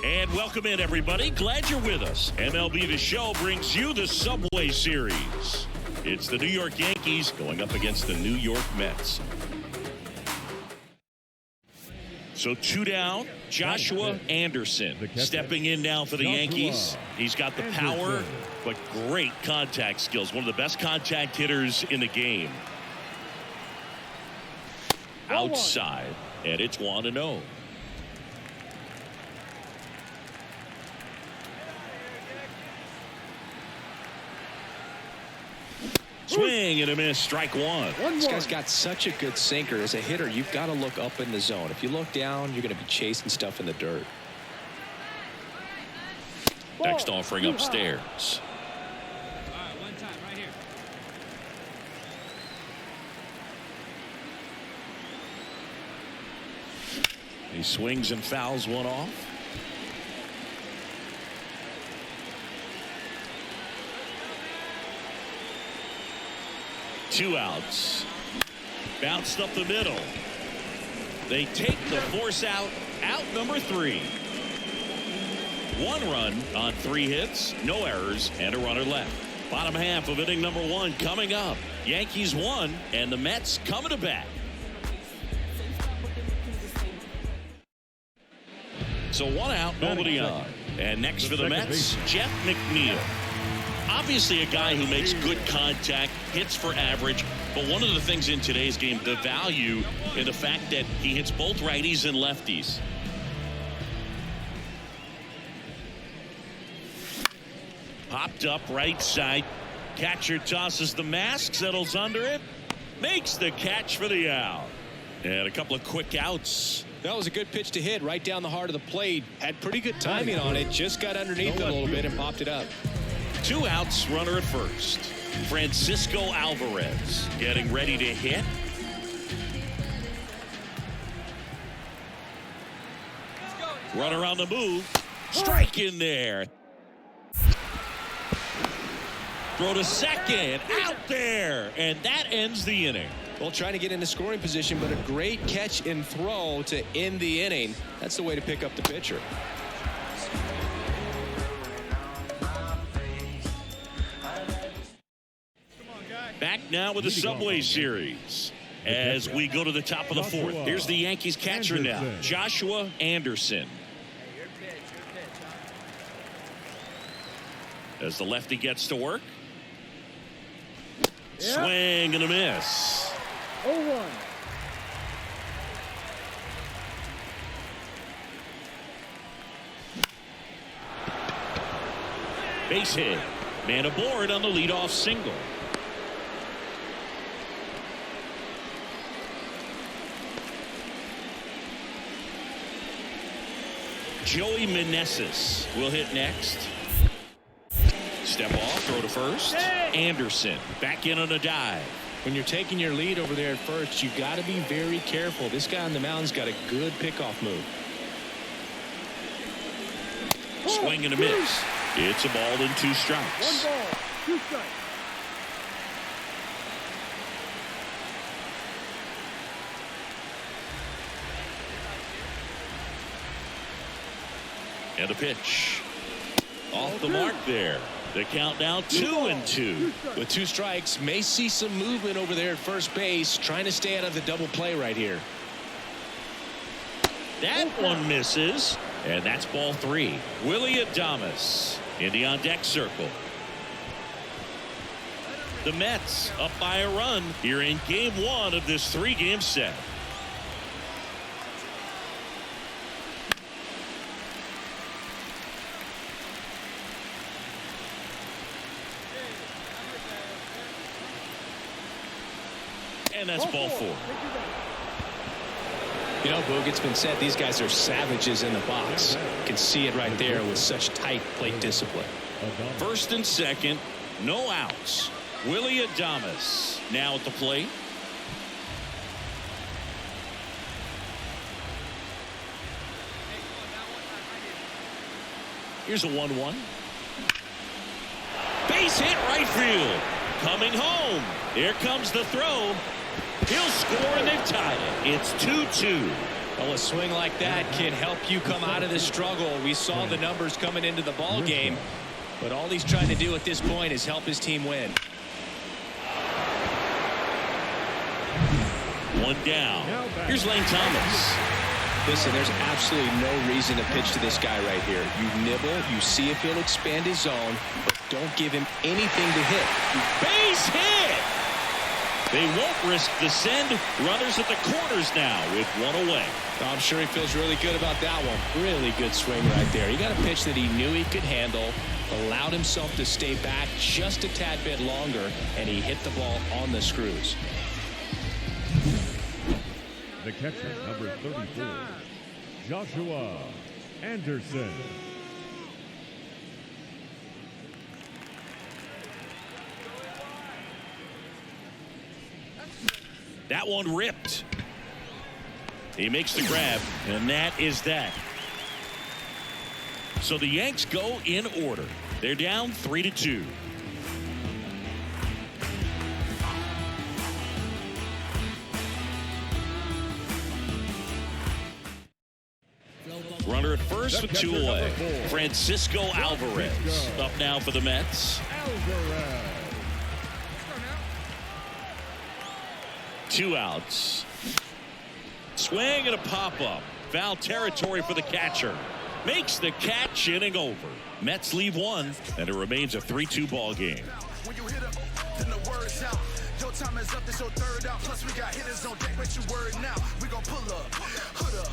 And welcome in, everybody. Glad you're with us. MLB The Show brings you the Subway Series. It's the New York Yankees going up against the New York Mets. So 2 down, Joshua Anderson stepping in now for the Yankees. He's got the power, but great contact skills. One of the best contact hitters in the game. Outside, and it's 1-0. Swing and a miss, strike one. This guy's got such a good sinker. As a hitter, you've got to look up in the zone. If you look down, you're going to be chasing stuff in the dirt. Next offering upstairs. All right, one time right here. He swings and fouls one off. Two outs. Bounced up the middle. They take the force out number 3. 1 run on 3 hits, no errors, and a runner left. Bottom half of inning number 1 coming up. Yankees 1 and the Mets coming to bat. So 1 out, nobody on. And next for the Mets, Jeff McNeil. Obviously a guy who makes good contact, hits for average, but one of the things in today's game, the value in the fact that he hits both righties and lefties. Popped up right side. Catcher tosses the mask, settles under it, makes the catch for the out. And a couple of quick outs. That was a good pitch to hit right down the heart of the plate. Had pretty good timing on it. Just got underneath it a little bit and popped it up. 2 outs, runner at first. Francisco Alvarez getting ready to hit. Runner on the move. Strike in there. Throw to second. Out there. And that ends the inning. Well, trying to get into scoring position, but a great catch and throw to end the inning. That's the way to pick up the pitcher. Back now with the Subway Series as we go to the top of the 4th. Here's the Yankees catcher now, Joshua Anderson. As the lefty gets to work. Swing and a miss. 0-1. Base hit. Man aboard on the leadoff single. Joey Meneses will hit next. Step off, throw to first. Anderson back in on a dive. When you're taking your lead over there at first, you got to be very careful. This guy on the mound's got a good pickoff move. Swing and a miss. It's a ball and 2 strikes. 1 ball, 2 strikes. And a pitch. Off the mark there. The count now 2-2. With 2 strikes, may see some movement over there at first base, trying to stay out of the double play right here. That one misses, and that's ball 3. Willie Adames in the on deck circle. The Mets up by a run here in game 1 of this 3-game set. And that's ball 4. You know, Boog, it's been said these guys are savages in the box. You can see it right there with such tight plate discipline. First and second, no outs. Willie Adames now at the plate. Here's a 1-1. Base hit right field. Coming home. Here comes the throw. He'll score, and they've tied it. It's 2-2. Well, a swing like that can help you come out of this struggle. We saw the numbers coming into the ball game, but all he's trying to do at this point is help his team win. One down. Here's Lane Thomas. Listen, there's absolutely no reason to pitch to this guy right here. You nibble, you see if he'll expand his zone, but don't give him anything to hit. Base hit! They won't risk the send. Runners at the corners now with one away. I'm sure he feels really good about that one. Really good swing right there. He got a pitch that he knew he could handle, allowed himself to stay back just a tad bit longer, and he hit the ball on the screws. The catcher, number 34, Joshua Anderson. That one ripped. He makes the grab, and that is that. So the Yanks go in order. They're down 3-2. Runner at first with two away. Francisco Alvarez up now for the Mets. Two outs. Swing and a pop-up. Foul territory for the catcher. Makes the catch, inning over. Mets leave one, and it remains a 3-2 ball game. When you hit up, then the word's out. Your time is up, this your third out. Plus we got hitters on deck, make you word now. We gon' pull up, hood up.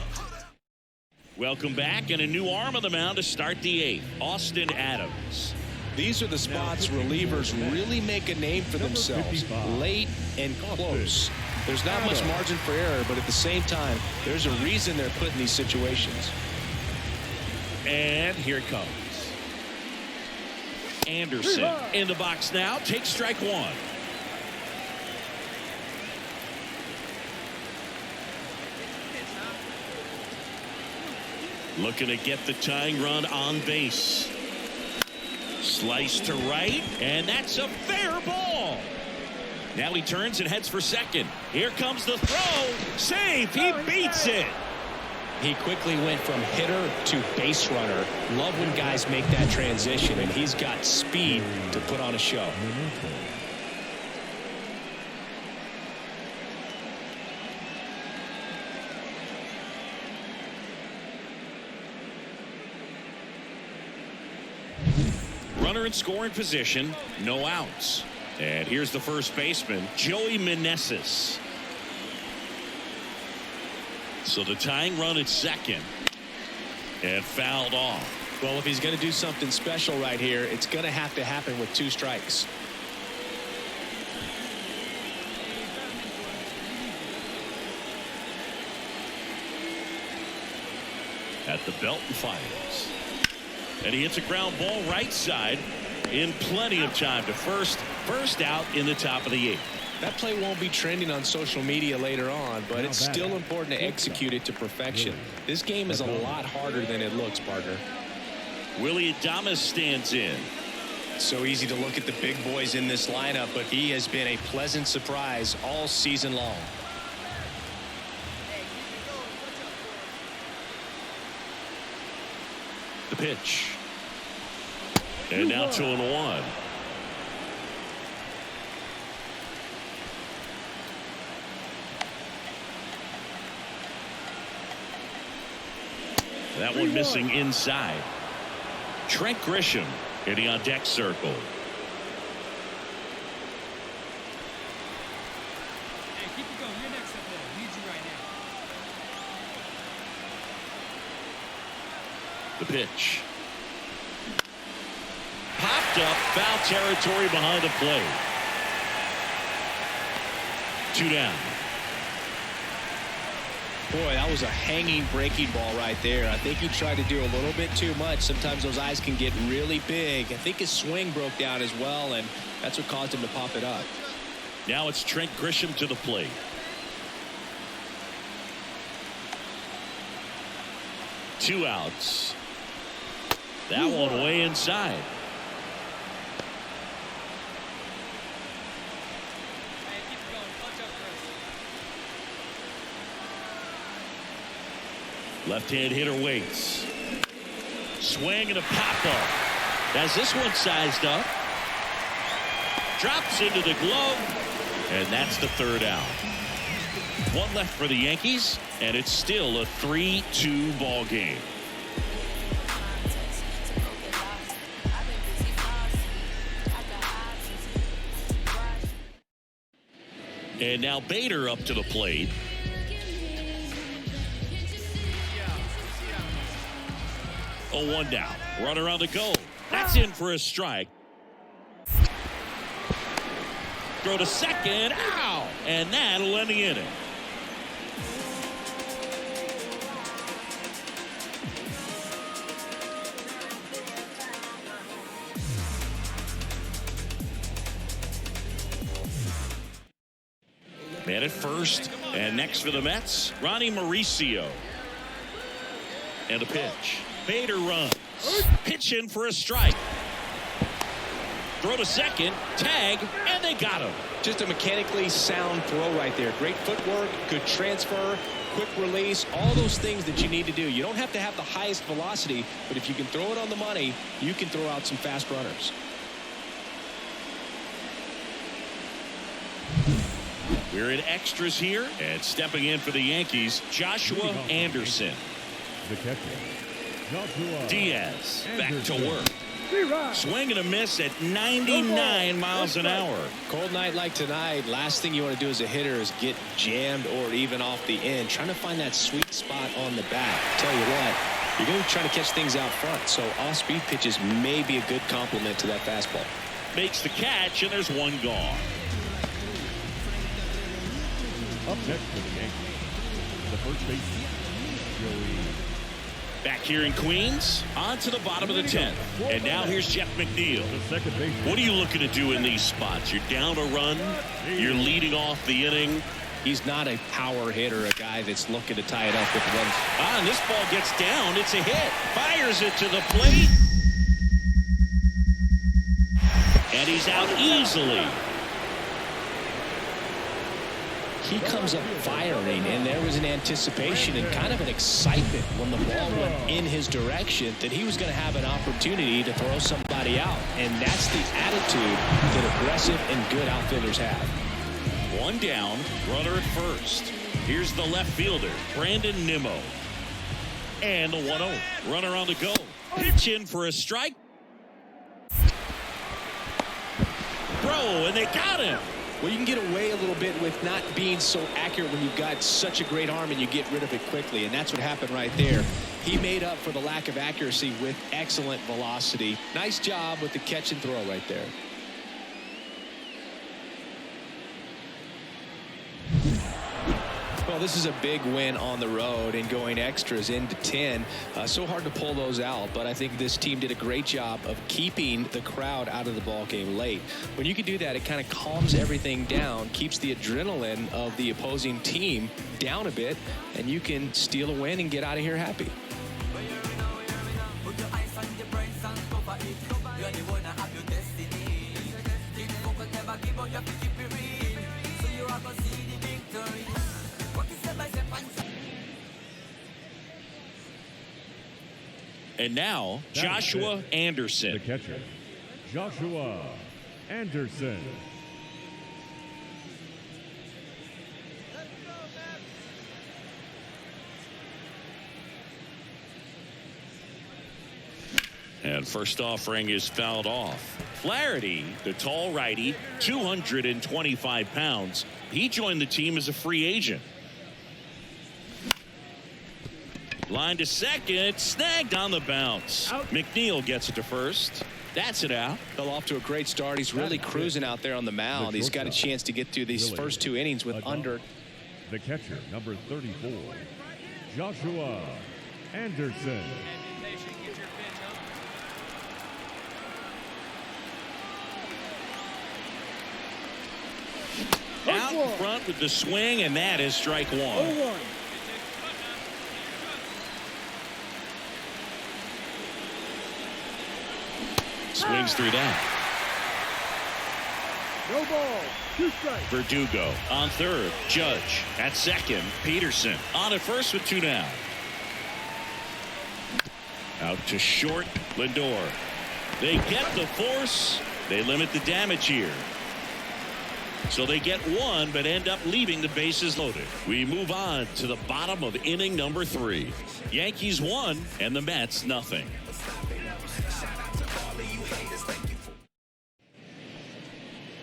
Welcome back, and a new arm on the mound to start the eighth. Austin Adams. These are the spots relievers really make a name for themselves. Late and close. There's not much margin for error, but at the same time, there's a reason they're put in these situations. And here it comes. Anderson in the box now. Takes strike one. Looking to get the tying run on base. Slice to right, and that's a fair ball. Now he turns and heads for second. Here comes the throw. Safe. He beats it. He quickly went from hitter to base runner. Love when guys make that transition, and he's got speed to put on a show. Runner in scoring position, no outs. And here's the first baseman, Joey Meneses. So the tying run at second, and fouled off. Well, if he's going to do something special right here, it's going to have to happen with two strikes. At the belt and fires. And he hits a ground ball right side in plenty of time to first out in the top of the eighth. That play won't be trending on social media later on, but it's still important to execute it to perfection. This game is a lot harder than it looks, partner. Willie Adames stands in. So easy to look at the big boys in this lineup, but he has been a pleasant surprise all season long. The pitch. And now 2-1. That one missing inside. Trent Grisham hitting on deck circle. Hey, keep it going. You're next up there. Need you right now. The pitch. Popped up, foul territory behind the plate. 2 down. Boy, that was a hanging breaking ball right there. I think he tried to do a little bit too much. Sometimes those eyes can get really big. I think his swing broke down as well, and that's what caused him to pop it up. Now it's Trent Grisham to the plate. Two outs. That one way inside. Hey, keep it going. Punch up Left-hand hitter waits. Swing and a pop-up. Has this one sized up. Drops into the glove. And that's the third out. One left for the Yankees, and it's still a 3-2 ball game. And now Bader up to the plate. Oh, 1 down. Runner on the go. That's in for a strike. Throw to second. Ow! And that'll end the inning. Man at first, and next for the Mets, Ronnie Mauricio. And a pitch. Bader runs. Pitch in for a strike. Throw to second, tag, and they got him. Just a mechanically sound throw right there. Great footwork, good transfer, quick release, all those things that you need to do. You don't have to have the highest velocity, but if you can throw it on the money, you can throw out some fast runners. We're in extras here, and stepping in for the Yankees, Joshua Anderson. The catcher, Joshua Diaz back Anderson. to work. Swing and a miss at 99 miles an hour. Cold night like tonight, last thing you want to do as a hitter is get jammed or even off the end. Trying to find that sweet spot on the bat. Tell you what, you're going to try to catch things out front, so off-speed pitches may be a good complement to that fastball. Makes the catch, and there's one gone. Up next for the Yankees, the first baseman, Joey. Back here in Queens, on to the bottom of the 10th. And now here's Jeff McNeil. The second baseman. What are you looking to do in these spots? You're down a run. You're leading off the inning. He's not a power hitter, a guy that's looking to tie it up with runs. And this ball gets down. It's a hit. Fires it to the plate. And he's out easily. He comes up firing, and there was an anticipation and kind of an excitement when the ball went in his direction that he was going to have an opportunity to throw somebody out. And that's the attitude that aggressive and good outfielders have. One down, runner at first. Here's the left fielder, Brandon Nimmo. And the 1-0. Runner on the go. Pitch in for a strike. Throw, and they got him. Well, you can get away a little bit with not being so accurate when you've got such a great arm and you get rid of it quickly, and that's what happened right there. He made up for the lack of accuracy with excellent velocity. Nice job with the catch and throw right there. Well, this is a big win on the road and going extras into 10. So hard to pull those out, but I think this team did a great job of keeping the crowd out of the ball game late. When you can do that, it kind of calms everything down, keeps the adrenaline of the opposing team down a bit, and you can steal a win and get out of here happy. And now, Joshua Anderson. The catcher, Joshua Anderson. And first offering is fouled off. Flaherty, the tall righty, 225 pounds. He joined the team as a free agent. Line to second, snagged on the bounce. McNeil gets it to first. That's it out. Fell off to a great start. He's really cruising out there on the mound. He's got a chance to get through these first 2 innings with under. The catcher, number 34, Joshua Anderson. Out in front with the swing, and that is strike one. Swings through that. No ball, 2 strikes. Verdugo on third. Judge at second. Peterson on at first with 2 down. Out to short, Lindor. They get the force. They limit the damage here. So they get one, but end up leaving the bases loaded. We move on to the bottom of inning number 3. Yankees 1 and the Mets nothing.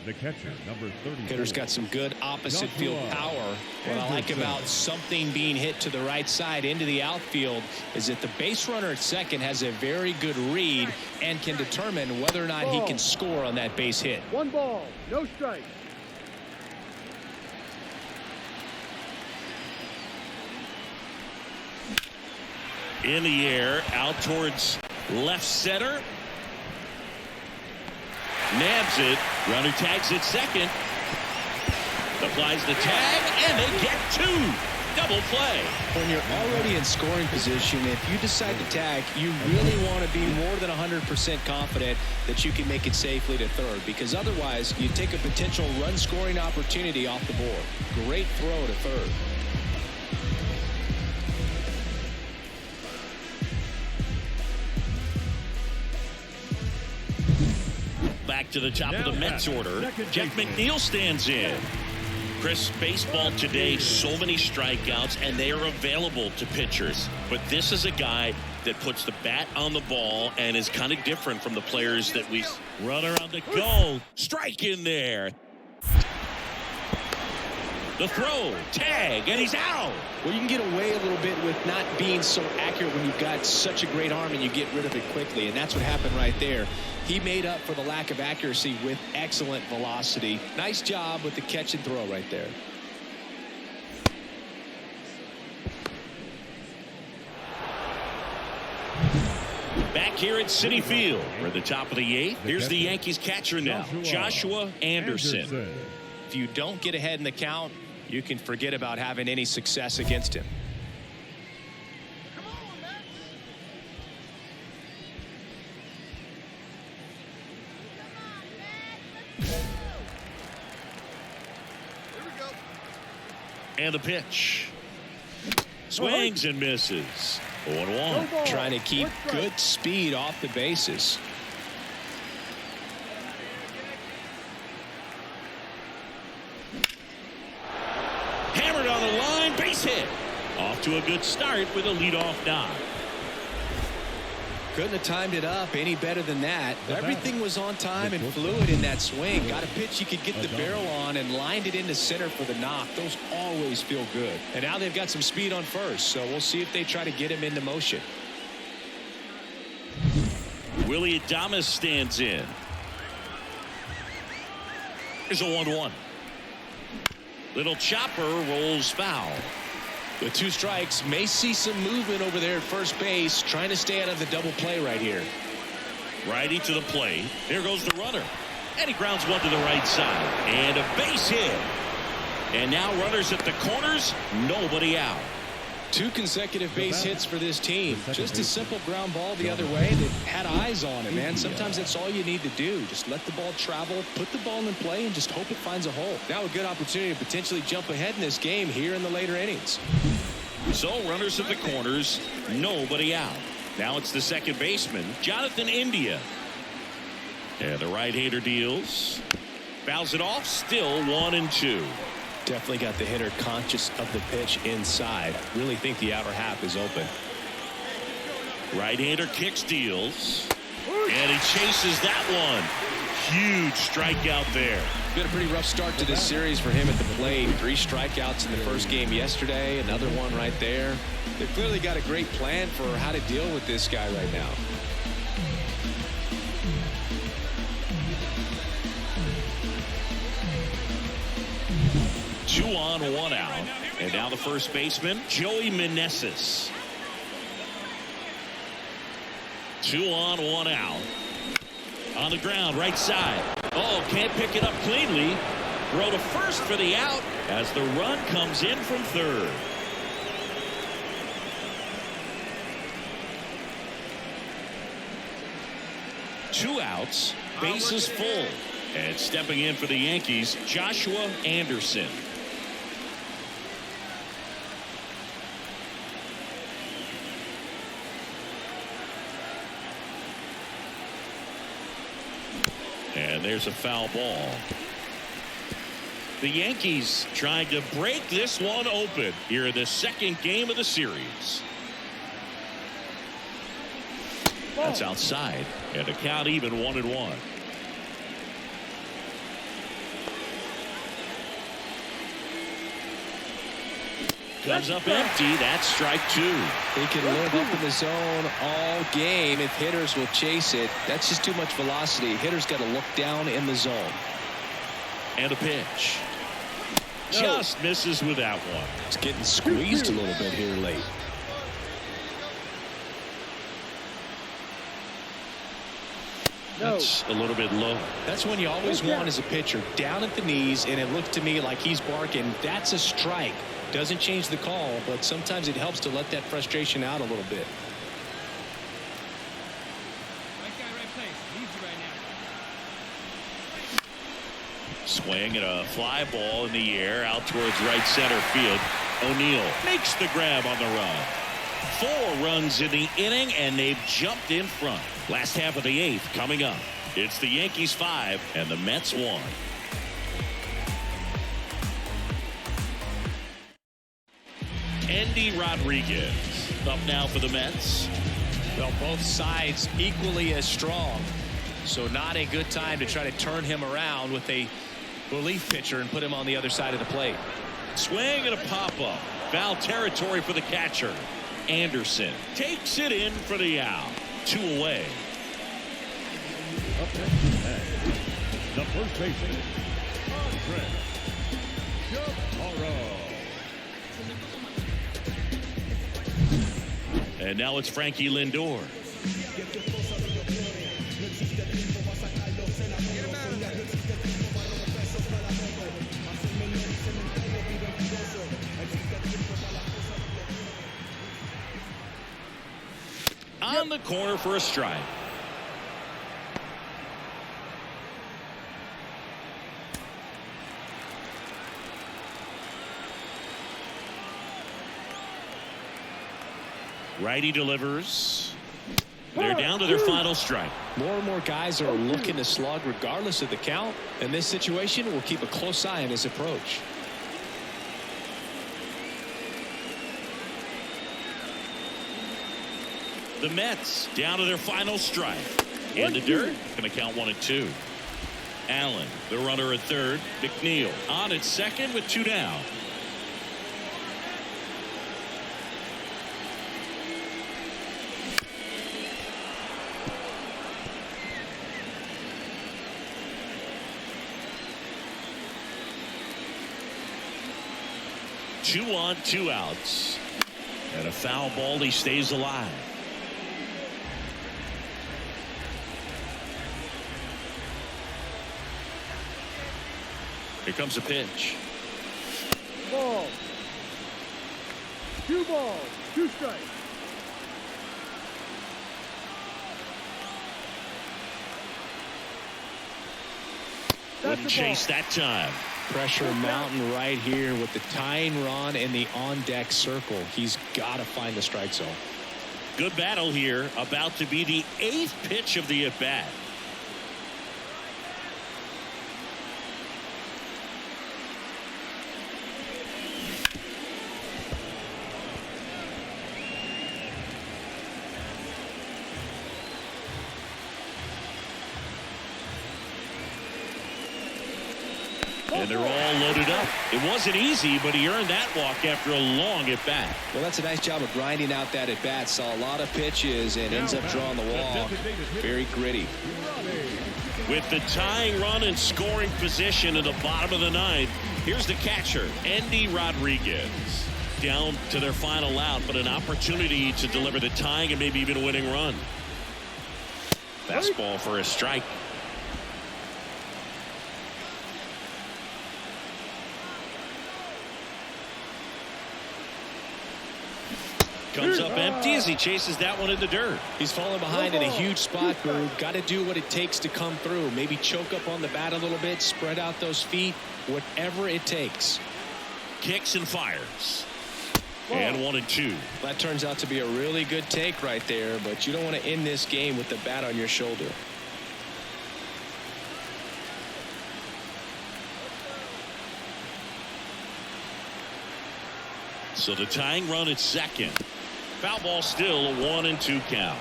The catcher, number 30. Hitter's got some good opposite field power. What I like about something being hit to the right side into the outfield is that the base runner at second has a very good read and can determine whether or not he can score on that base hit. 1 ball, no strike. In the air, out towards left center. Nabs it. Runner tags it second. Applies the tag, and they get 2. Double play. When you're already in scoring position, if you decide to tag, you really want to be more than 100% confident that you can make it safely to third, because otherwise you take a potential run scoring opportunity off the board. Great throw to third. Back to the top of the Mets order. Jeff McNeil stands in. Chris, baseball today, so many strikeouts, and they are available to pitchers. But this is a guy that puts the bat on the ball and is kind of different from the players that we... Runner on the go. Strike in there. The throw, tag, and he's out. Well, you can get away a little bit with not being so accurate when you've got such a great arm and you get rid of it quickly, and that's what happened right there. He made up for the lack of accuracy with excellent velocity. Nice job with the catch and throw right there. Back here at Citi Field, we're at the top of the 8th. Here's the Yankees catcher now, Joshua Anderson. If you don't get ahead in the count, you can forget about having any success against him. And the pitch. Swings and misses. 0-1. Trying to keep good speed off the bases. Hammered on the line, base hit. Off to a good start with a leadoff knock. Couldn't have timed it up any better than that. Everything was on time and fluid in that swing. Got a pitch you could get the barrel on and lined it into center for the knock. Those always feel good. And now they've got some speed on first, so we'll see if they try to get him into motion. Willie Adames stands in. Here's a 1-1. Little chopper rolls foul. With 2 strikes, may see some movement over there at first base, trying to stay out of the double play right here. Righty to the plate. There goes the runner. And he grounds one to the right side. And a base hit. And now runners at the corners, nobody out. 2 consecutive base hits for this team. Just a simple ground ball the other way that had eyes on it, man. Sometimes that's all you need to do. Just let the ball travel, put the ball in play, and just hope it finds a hole. Now a good opportunity to potentially jump ahead in this game here in the later innings. So runners at the corners, nobody out. Now it's the second baseman, Jonathan India. And the right-hander deals. Fouls it off, still 1-2. Definitely got the hitter conscious of the pitch inside. Really think the outer half is open. Right-hander kicks, deals. And he chases that one. Huge strikeout there. Been a pretty rough start to this series for him at the plate. 3 strikeouts in the first game yesterday. Another one right there. They've clearly got a great plan for how to deal with this guy right now. Two on, 1 out. And now the first baseman, Joey Meneses. 2 on, 1 out. On the ground, right side. Oh, can't pick it up cleanly. Throw to first for the out as the run comes in from third. Two outs, bases full. And stepping in for the Yankees, Joshua Anderson. And there's a foul ball. The Yankees trying to break this one open here in the second game of the series. That's outside, and a count even 1-1. Comes up empty. That's strike 2. He can live up in the zone all game if hitters will chase it. That's just too much velocity. Hitters got to look down in the zone. And a pitch. Just misses with that one. It's getting squeezed a little bit here late. That's a little bit low. That's when you always want as a pitcher, down at the knees, and it looked to me like he's barking. That's a strike. Doesn't change the call, but sometimes it helps to let that frustration out a little bit. Right guy, right place. Needs you right now. Swing and a fly ball in the air out towards right center field. O'Neill makes the grab on the run. 4 runs in the inning, and they've jumped in front. Last half of the 8th coming up. It's the Yankees 5 and the Mets 1. Andy Rodriguez up now for the Mets. Well, both sides equally as strong, so not a good time to try to turn him around with a relief pitcher and put him on the other side of the plate. Swing and a pop-up. Foul territory for the catcher. Anderson takes it in for the out. 2 away. Up next is the first baseman, Andre Chaparro. And now it's Frankie Lindor. On the corner for a strike. Righty delivers. They're down to their final strike. More and more guys are looking to slug regardless of the count. In this situation, we'll keep a close eye on his approach. The Mets down to their final strike. In the dirt. Going to count 1 and 2. Allen, the runner at third. McNeil on at second with 2 down. Two on, 2 outs. And a foul ball. He stays alive. Here comes a pitch. Ball. 2 balls, 2 strikes. Wouldn't chase that time. Pressure mountain right here with the tying run in the on-deck circle. He's got to find the strike zone. Good battle here. About to be the 8th pitch of the at-bat. And they're all loaded up. It wasn't easy, but he earned that walk after a long at-bat. Well, that's a nice job of grinding out that at-bat. Saw a lot of pitches and ends up drawing the walk. Very gritty. With the tying run and scoring position in the bottom of the 9th, here's the catcher, Andy Rodriguez. Down to their final out, but an opportunity to deliver the tying and maybe even a winning run. Fastball for a strike. Comes up empty as he chases that one in the dirt. He's falling behind in a huge spot, Berg. Got to do what it takes to come through. Maybe choke up on the bat a little bit, spread out those feet, whatever it takes. Kicks and fires. And 1 and 2. That turns out to be a really good take right there, but you don't want to end this game with the bat on your shoulder. So the tying run at second. Foul ball, still a 1-2 count.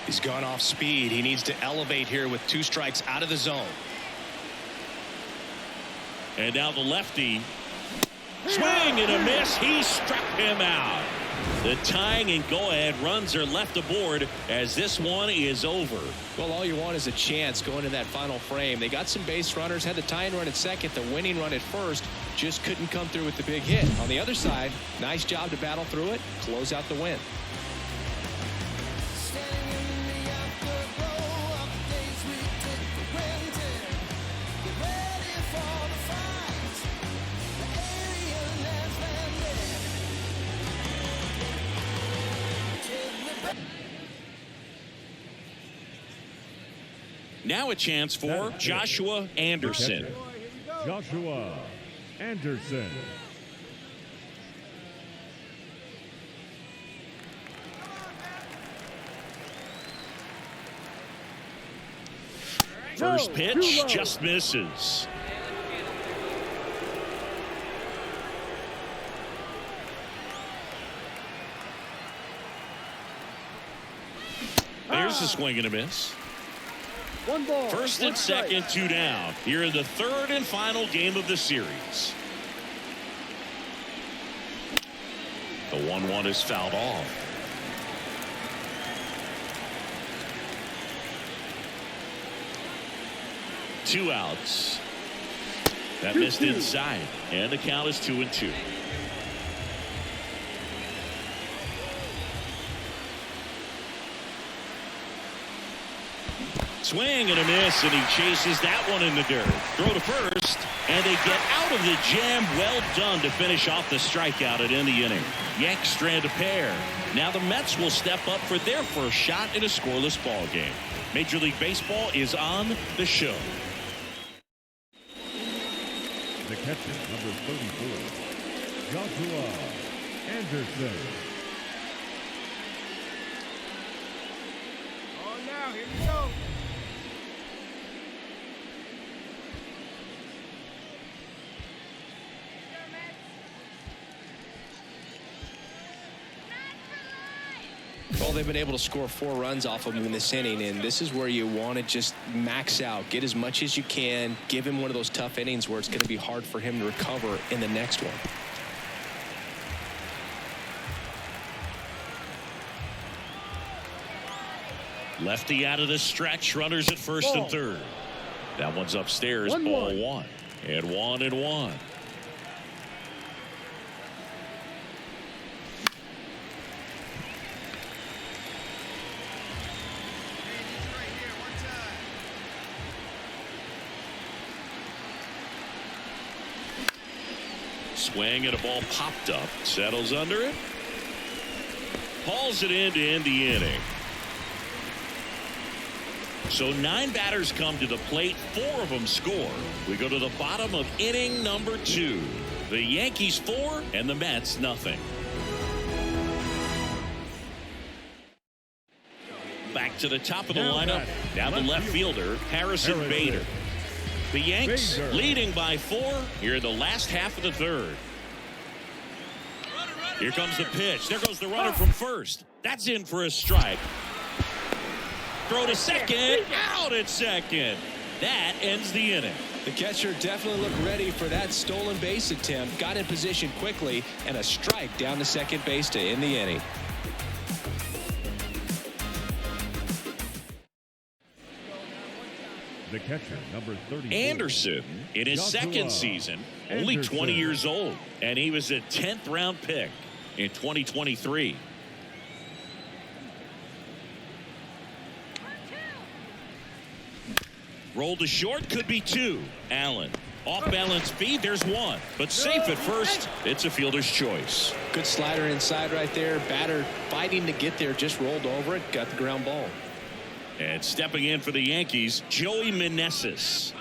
He's gone off speed. He needs to elevate here with 2 strikes out of the zone. And now the lefty. Swing and a miss. He struck him out. The tying and go-ahead runs are left aboard as this one is over. Well, all you want is a chance going in that final frame. They got some base runners, had the tying run at second, the winning run at first, just couldn't come through with the big hit. On the other side, nice job to battle through it, close out the win. Now a chance for Joshua Anderson. Joshua Anderson. First pitch just misses. There's a swing and a miss. 1 ball. First and second, 2 down. Here in the third and final game of the series. The 1-1 is fouled off. Two outs. That missed inside, and the count is 2-2. Swing and a miss, and he chases that one in the dirt. Throw to first, and they get out of the jam. Well done to finish off the strikeout at end the inning. Yanks strand a pair. Now the Mets will step up for their first shot in a scoreless ball game. Major League Baseball is on the show. The catcher, number 34, Joshua Anderson. Oh, now, here we go. Well, they've been able to score 4 runs off of him in this inning, and this is where you want to just max out, get as much as you can, give him one of those tough innings where it's going to be hard for him to recover in the next one. Lefty out of the stretch, runners at first and third. That one's upstairs, ball 1. And 1-1. Swing and a ball popped up, settles under it, hauls it in to end the inning. So 9 batters come to the plate, 4 of them score. We go to the bottom of inning number 2. The Yankees 4 and the Mets nothing. Back to the top of the lineup. Now the left fielder, Harrison Bader. The Yanks leading by 4 here in the last half of the third. Here comes the pitch. There goes the runner from first. That's in for a strike. Throw to second. Out at second. That ends the inning. The catcher definitely looked ready for that stolen base attempt. Got in position quickly, and a strike down to second base to end the inning. The catcher, number 34. Anderson, in his second season, only 20 years old, and he was a 10th round pick in 2023. Roll to short, could be 2. Allen, off balance feed, there's 1, but safe at first. It's a fielder's choice. Good slider inside right there. Batter fighting to get there, just rolled over it, got the ground ball. And stepping in for the Yankees, Joey Meneses.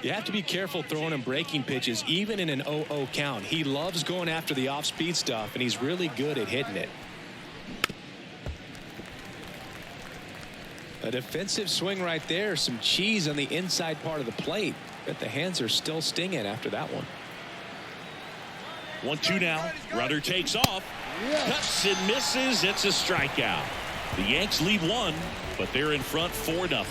You have to be careful throwing him breaking pitches, even in an 0-0 count. He loves going after the off-speed stuff, and he's really good at hitting it. A defensive swing right there. Some cheese on the inside part of the plate. But the hands are still stinging after that one. 1-2 now. Runner takes off. Cuts and misses. It's a strikeout. The Yanks lead 1, but they're in front 4-0.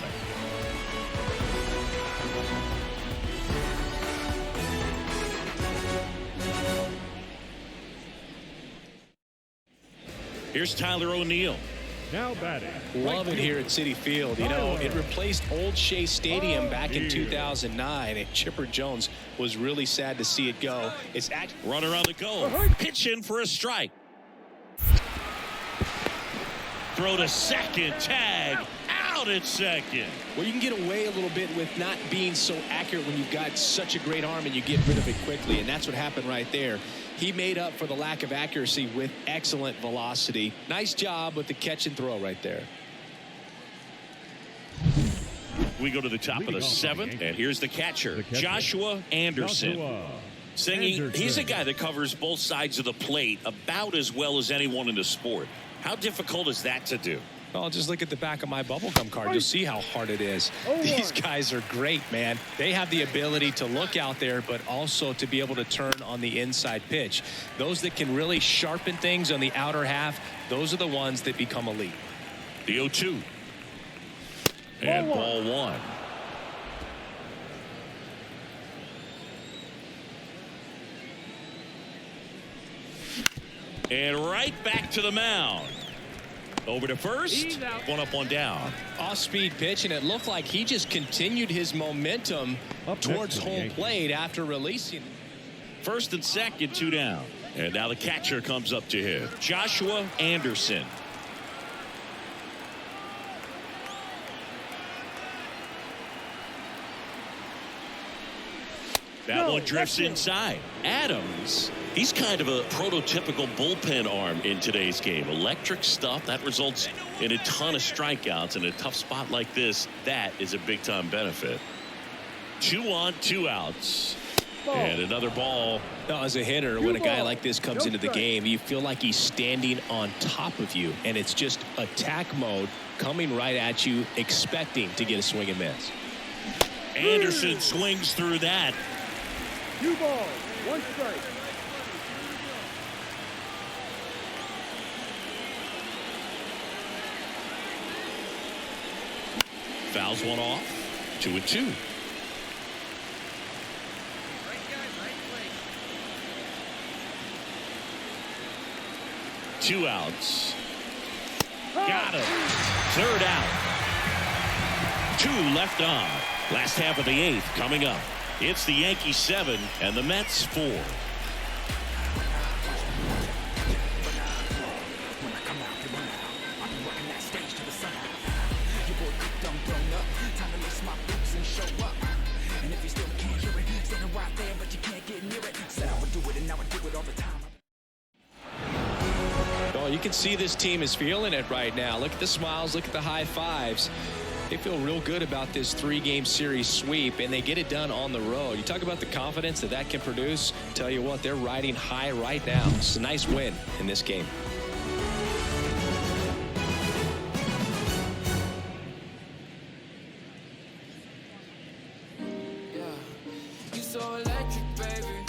Here's Tyler O'Neill. Now batting. Love it here at Citi Field. You know, it replaced Old Shea Stadium back in 2009, and Chipper Jones was really sad to see it go. It's runner on the go. Pitch in for a strike. Throw to second. Tag. Out at second. Well, you can get away a little bit with not being so accurate when you've got such a great arm and you get rid of it quickly, and that's what happened right there. He made up for the lack of accuracy with excellent velocity. Nice job with the catch and throw right there. We go to the top of the 7th, and here's the catcher, Joshua Anderson. Singing, he's a guy that covers both sides of the plate about as well as anyone in the sport. How difficult is that to do? Well, just look at the back of my bubblegum card. You'll see how hard it is. These guys are great, man. They have the ability to look out there, but also to be able to turn on the inside pitch. Those that can really sharpen things on the outer half, those are the ones that become elite. The 0-2. And ball 1. And right back to the mound. Over to first. 1 up, 1 down. Off-speed pitch, and it looked like he just continued his momentum towards home plate after releasing. First and second, 2 down. And now the catcher comes up to him, Joshua Anderson. That one drifts inside. Adams, he's kind of a prototypical bullpen arm in today's game. Electric stuff that results in a ton of strikeouts. In a tough spot like this, that is a big-time benefit. 2 on, 2 outs. And another ball. Now, as a hitter, when a guy like this comes into the game, you feel like he's standing on top of you, and it's just attack mode coming right at you, expecting to get a swing and miss. Anderson swings through that. 2 balls, 1 strike. Fouls one off. 2-2. 2 outs. Got him. 3rd out. 2 left on. Last half of the 8th coming up. It's the Yankees 7 and the Mets 4. Oh, you can see this team is feeling it right now. Look at the smiles. Look at the high fives. They feel real good about this 3-game series sweep, and they get it done on the road. You talk about the confidence that can produce. Tell you what, they're riding high right now. It's a nice win in this game. Yeah, you so electric, baby.